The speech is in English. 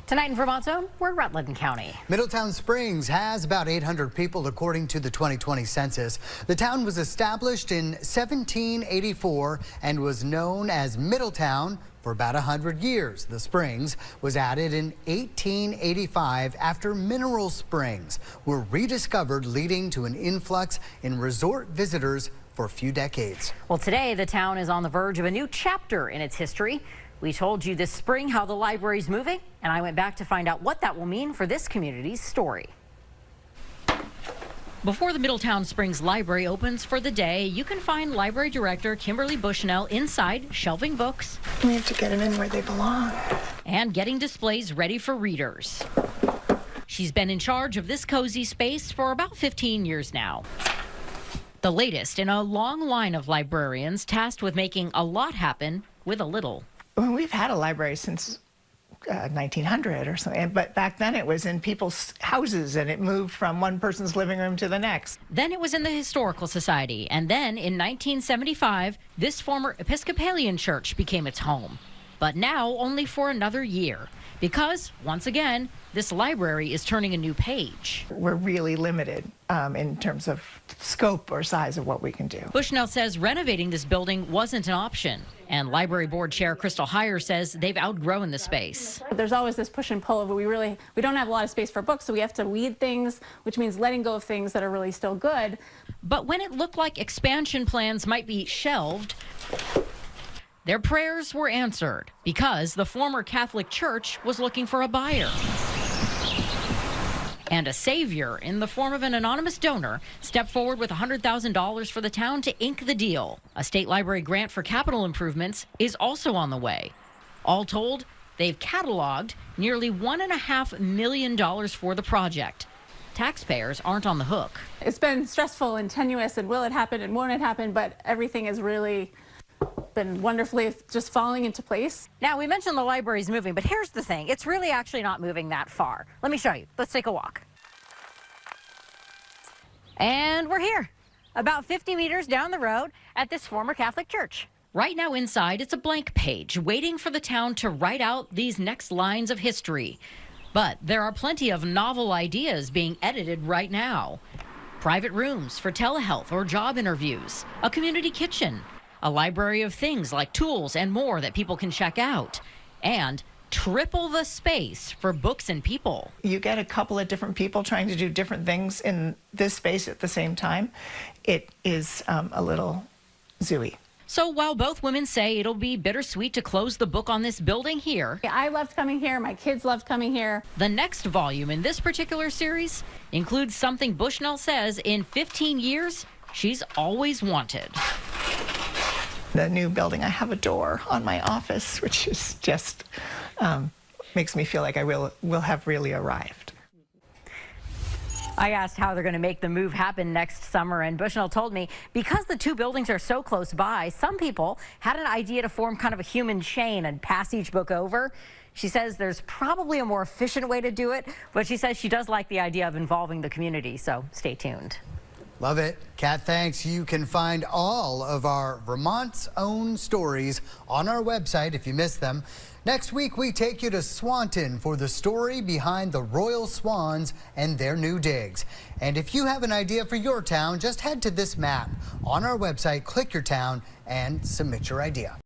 Tonight in Vermont's Own, we're in Rutland County. Middletown Springs has about 800 people according to the 2020 census. The town was established in 1784 and was known as Middletown for about 100 years. The Springs was added in 1885 after mineral springs were rediscovered, leading to an influx in resort visitors for a few decades. Well, today the town is on the verge of a new chapter in its history. We told you this spring how the library's moving, and I went back to find out what that will mean for this community's story. Before the Middletown Springs Library opens for the day, you can find Library Director Kimberly Bushnell inside shelving books. We have to get them in where they belong. And getting displays ready for readers. She's been in charge of this cozy space for about 15 years now. The latest in a long line of librarians tasked with making a lot happen with a little. Well, we've had a library since 1900 or something, but back then it was in people's houses and it moved from one person's living room to the next. Then it was in the Historical Society, and then in 1975, this former Episcopalian church became its home. But now only for another year, because, once again, this library is turning a new page. We're really limited in terms of scope or size of what we can do. Bushnell says renovating this building wasn't an option, and Library Board Chair Crystal Heyer says they've outgrown the space. There's always this push and pull of we don't have a lot of space for books, so we have to weed things, which means letting go of things that are really still good. But when it looked like expansion plans might be shelved, their prayers were answered because the former Catholic Church was looking for a buyer. And a savior in the form of an anonymous donor stepped forward with $100,000 for the town to ink the deal. A state library grant for capital improvements is also on the way. All told, they've cataloged nearly $1.5 million for the project. Taxpayers aren't on the hook. It's been stressful and tenuous, and will it happen and won't it happen, but everything has really been wonderfully just falling into place. Now, we mentioned the library's moving, but here's the thing. It's really actually not moving that far. Let me show you. Let's take a walk. And we're here, about 50 meters down the road at this former Catholic church. Right now inside, it's a blank page, waiting for the town to write out these next lines of history. But there are plenty of novel ideas being edited right now. Private rooms for telehealth or job interviews, a community kitchen, a library of things like tools and more that people can check out, and triple the space for books and people. You get a couple of different people trying to do different things in this space at the same time. It is a little zooey. So while both women say it'll be bittersweet to close the book on this building here, I loved coming here, my kids loved coming here. the next volume in this particular series includes something Bushnell says in 15 years she's always wanted. The new building, I have a door on my office, which is just makes me feel like I will have really arrived. I asked how they're going to make the move happen next summer, and Bushnell told me because the two buildings are so close by, some people had an idea to form kind of a human chain and pass each book over. She says there's probably a more efficient way to do it, but she says she does like the idea of involving the community, so stay tuned. Love it. Kat, thanks. You can find all of our Vermont's Own stories on our website if you missed them. Next week, we take you to Swanton for the story behind the Royal Swans and their new digs. And if you have an idea for your town, just head to this map on our website, click your town, and submit your idea.